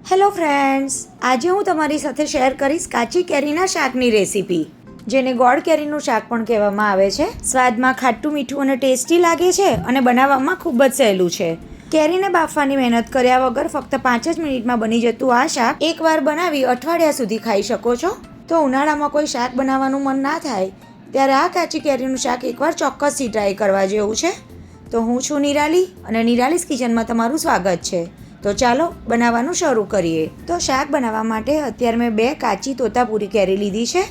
Hello friends, આજે હું તમારી સાથે શેર કરીશ કાચી કેરીના શાકની રેસીપી, જેને ગોળ કેરીનું શાક પણ કહેવામાં આવે છે. સ્વાદમાં ખાટું મીઠું અને ટેસ્ટી લાગે છે અને બનાવવામાં ખૂબ જ સહેલું છે. કેરીને બાફવાની મહેનત કર્યા વગર ફક્ત 5 જ મિનિટમાં બની જતું આ શાક એકવાર બનાવી અઠવાડિયા સુધી ખાઈ શકો છો. તો ઉનાળામાં કોઈ શાક બનાવવાનું મન ના થાય ત્યારે આ કાચી કેરીનું શાક એકવાર ચોક્કસથી ટ્રાય કરવા જેવું છે. તો હું છું નિરાલી અને નિરાલીસ કિચનમાં તમારું સ્વાગત છે. તો ચાલો બનાવવાનું શરૂ કરીએ. તો શાક બનાવવા માટે અત્યારે મેં 2 કાચી તોતાપુરી કેરી લીધી છે.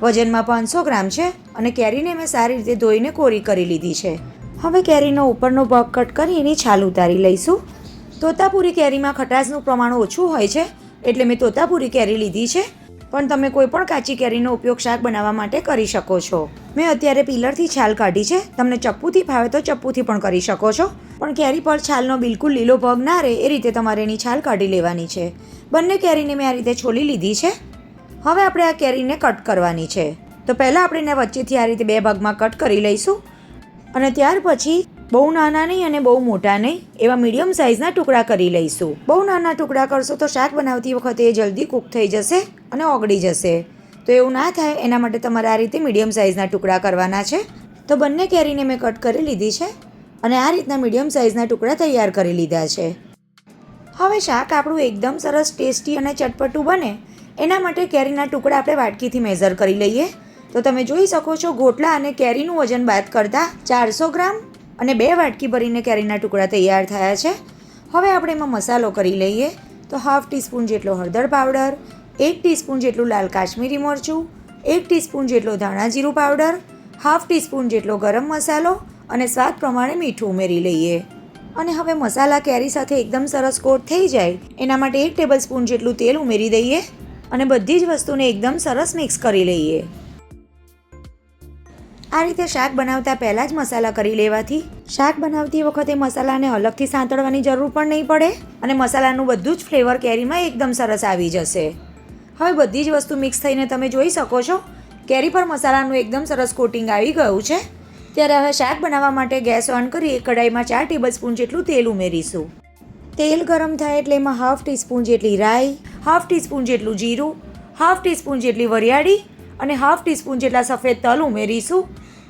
વજનમાં 500 ગ્રામ છે અને કેરીને મેં સારી રીતે ધોઈને કોરી કરી લીધી છે. હવે કેરીનો ઉપરનો ભાગ કટ કરી એની છાલ ઉતારી લઈશું. તોતાપુરી કેરીમાં ખટાશનું પ્રમાણ ઓછું હોય છે એટલે મેં તોતાપુરી કેરી લીધી છે, પણ તમે કોઈ પણ કાચી કેરીનો ઉપયોગ શાક બનાવવા માટે કરી શકો છો. મેં અત્યારે પીલરથી છાલ કાઢી છે. તમને ચપ્પુથી ફાવે તો ચપ્પુથી પણ કરી શકો છો, પણ કેરી પર છાલનો બિલકુલ લીલો ભાગ ના રહે એ રીતે તમારે એની છાલ કાઢી લેવાની છે. બંને કેરીને મેં આ રીતે છોલી લીધી છે. હવે આપણે આ કેરીને કટ કરવાની છે. તો પહેલાં આપણે એને વચ્ચેથી આ રીતે 2 ભાગમાં કટ કરી લઈશું અને ત્યાર પછી બહુ નાના નહીં અને બહુ મોટા નહીં એવા મીડિયમ સાઇઝના ટુકડા કરી લઈશું. બહુ નાના ટુકડા કરશો તો શાક બનાવતી વખતે એ જલ્દી કૂક થઈ જશે અને ઓગળી જશે. તો એવું ના થાય એના માટે તમારે આ રીતે મીડિયમ સાઇઝના ટુકડા કરવાના છે. તો બંને કેરીને મેં કટ કરી લીધી છે અને આ રીતના મીડિયમ સાઇઝના ટુકડા તૈયાર કરી લીધા છે. હવે શાક આપણું એકદમ સરસ ટેસ્ટી અને ચટપટું બને એના માટે કેરીના ટુકડા આપણે વાટકીથી મેઝર કરી લઈએ. તો તમે જોઈ શકો છો ગોટલા અને કેરીનું વજન બાદ કરતાં 400 ગ્રામ અને 2 વાટકી ભરીને કેરીના ટુકડા તૈયાર થયા છે. હવે આપણે એમાં મસાલો કરી લઈએ. તો 1/2 ટીસ્પૂન જેટલો હળદર પાવડર, 1 ટીસ્પૂન જેટલું લાલ કાશ્મીરી મરચું, 1 ટીસ્પૂન જેટલો ધાણા જીરું પાવડર, 1/2 ટીસ્પૂન જેટલો ગરમ મસાલો અને સ્વાદ પ્રમાણે મીઠું ઉમેરી લઈએ. અને હવે મસાલા કેરી સાથે એકદમ સરસ કોટ થઈ જાય એના માટે 1 ટેબલસ્પૂન જેટલું તેલ ઉમેરી દઈએ અને બધી જ વસ્તુને એકદમ સરસ મિક્સ કરી લઈએ. આ રીતે શાક બનાવતા પહેલાં જ મસાલા કરી લેવાથી શાક બનાવતી વખતે મસાલાને અલગથી સાંતળવાની જરૂર પણ નહીં પડે અને મસાલાનું બધું જ ફ્લેવર કેરીમાં એકદમ સરસ આવી જશે. હવે બધી જ વસ્તુ મિક્સ થઈને તમે જોઈ શકો છો કેરી પર મસાલાનું એકદમ સરસ કોટિંગ આવી ગયું છે. ત્યારે હવે શાક બનાવવા માટે ગેસ ઓન કરી એક કઢાઈમાં 4 ટેબલસ્પૂન જેટલું તેલ ઉમેરીશું. તેલ ગરમ થાય એટલે એમાં 1/2 ટીસ્પૂન જેટલી રાઈ, 1/2 ટીસ્પૂન જેટલું જીરું, 1/2 ટીસ્પૂન જેટલી વરિયાળી અને 1/2 ટીસ્પૂન જેટલા સફેદ તલ ઉમેરીશું.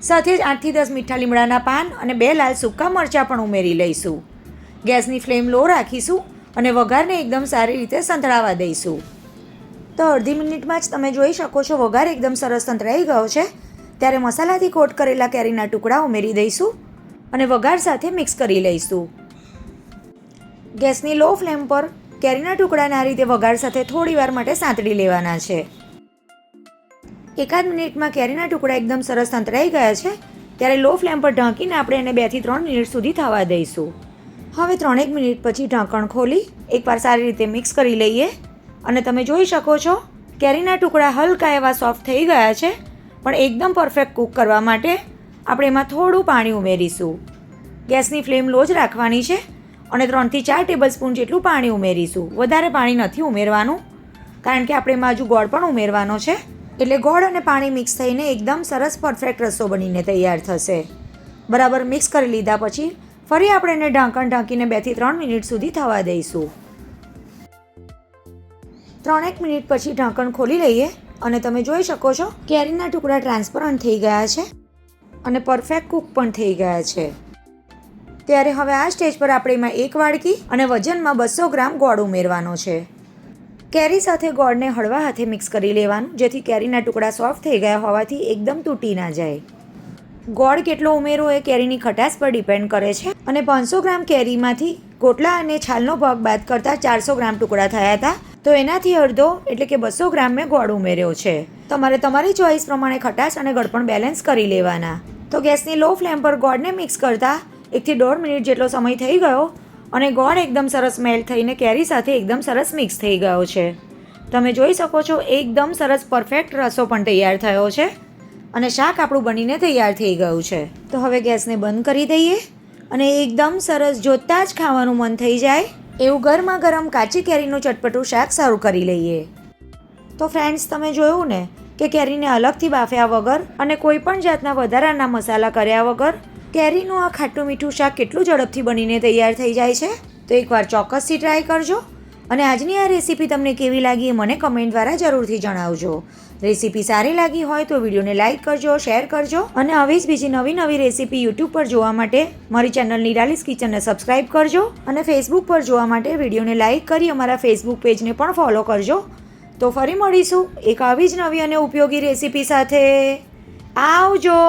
સાથે જ 8 થી 10 મીઠા લીમડાના પાન અને 2 લાલ સૂકા મરચાં પણ ઉમેરી લઈશું. ગેસની ફ્લેમ લો રાખીશું અને વઘારને એકદમ સારી રીતે સંતળાવા દઈશું. તો અડધી મિનિટમાં જ તમે જોઈ શકો છો વઘાર એકદમ સરસ સંતળાઈ ગયો છે. ત્યારે મસાલાથી કોટ કરેલા કેરીના ટુકડા ઉમેરી દઈશું અને વઘાર સાથે મિક્સ કરી લઈશું. ગેસની લો ફ્લેમ પર કેરીના ટુકડાને આ રીતે વઘાર સાથે થોડી વાર માટે સાંતળી લેવાના છે. 1 મિનિટમાં કેરીના ટુકડા એકદમ સરસ સંતળાઈ ગયા છે. ત્યારે લો ફ્લેમ પર ઢાંકીને આપણે એને 2 થી 3 મિનિટ સુધી થવા દઈશું. હવે 3 મિનિટ પછી ઢાંકણ ખોલી એકવાર સારી રીતે મિક્સ કરી લઈએ અને તમે જોઈ શકો છો કેરીના ટુકડા હલકા એવા સોફ્ટ થઈ ગયા છે. પણ એકદમ પરફેક્ટ કૂક કરવા માટે આપણે એમાં થોડું પાણી ઉમેરીશું. ગેસની ફ્લેમ લો જ રાખવાની છે અને 3 થી 4 ટેબલસ્પૂન જેટલું પાણી ઉમેરીશું. વધારે પાણી નથી ઉમેરવાનું કારણ કે આપણે એમાં હજુ ગોળ પણ ઉમેરવાનો છે. એટલે ગોળ અને પાણી મિક્સ થઈને એકદમ સરસ પરફેક્ટ રસો બનીને તૈયાર થશે. બરાબર મિક્સ કરી લીધા પછી ફરી આપણે એને ઢાંકીને 2 થી 3 મિનિટ સુધી થવા દઈશું. 3 મિનિટ પછી ઢાંકણ ખોલી લઈએ અને તમે જોઈ શકો છો કેરીના ટુકડા ટ્રાન્સપરન્ટ થઈ ગયા છે અને પરફેક્ટ કૂક પણ થઈ ગયા છે. ત્યારે હવે આ સ્ટેજ પર આપણે એમાં 1 વાડકી અને વજનમાં 200 ગ્રામ ગોળ ઉમેરવાનો છે. કેરી સાથે ગોળને હળવા હાથે મિક્સ કરી લેવાનું જેથી કેરીના ટુકડા સોફ્ટ થઈ ગયા હોવાથી એકદમ તૂટી ના જાય. ગોળ કેટલો ઉમેરવો એ કેરીની ખટાશ પર ડિપેન્ડ કરે છે અને 500 ગ્રામ કેરીમાંથી ગોટલા અને છાલનો ભાગ બાદ કરતાં 400 ગ્રામ ટુકડા થયા હતા. તો એનાથી અડધો એટલે કે 200 ગ્રામ મેં ગોળ ઉમેર્યો છે. તમારે તમારી ચોઈસ પ્રમાણે ખટાશ અને ગળપણ બેલેન્સ કરી લેવાના. તો ગેસની લો ફ્લેમ પર ગોળને મિક્સ કરતાં 1 થી 1.5 મિનિટ જેટલો સમય થઈ ગયો અને ગોળ એકદમ સરસ મેલ્ટ થઈને કેરી સાથે એકદમ સરસ મિક્સ થઈ ગયો છે. તમે જોઈ શકો છો એકદમ સરસ પરફેક્ટ રસો પણ તૈયાર થયો છે અને શાક આપણું બનીને તૈયાર થઈ ગયું છે. તો હવે ગેસને બંધ કરી દઈએ અને એકદમ સરસ જોતાં જ ખાવાનું મન થઈ જાય એવું ગરમા ગરમ કાચી કેરીનું ચટપટું શાક સર્વ કરી લઈએ. તો ફ્રેન્ડ્સ, તમે જોયું ને કે કેરીને અલગથી બાફ્યા વગર અને કોઈ પણ જાતના વધારાના મસાલા કર્યા વગર કેરીનું આ ખાટું મીઠું શાક કેટલું ઝડપથી બનીને તૈયાર થઈ જાય છે. તો એકવાર ચોક્કસથી ટ્રાય કરજો અને આજની આ રેસીપી તમને કેવી લાગી એ મને કમેન્ટ દ્વારા જરૂરથી જણાવજો. રેસીપી સારી લાગી હોય તો વિડીયોને લાઇક કરજો, શેર કરજો અને આવી જ બીજી નવી રેસીપી યુટ્યુબ પર જોવા માટે મારી ચેનલ નિરાલીસ કિચનને સબસ્ક્રાઈબ કરજો અને ફેસબુક પર જોવા માટે વિડીયોને લાઇક કરી અમારા ફેસબુક પેજને પણ ફોલો કરજો. તો ફરી મળીશું એક આવી જ નવી અને ઉપયોગી રેસીપી સાથે. આવજો.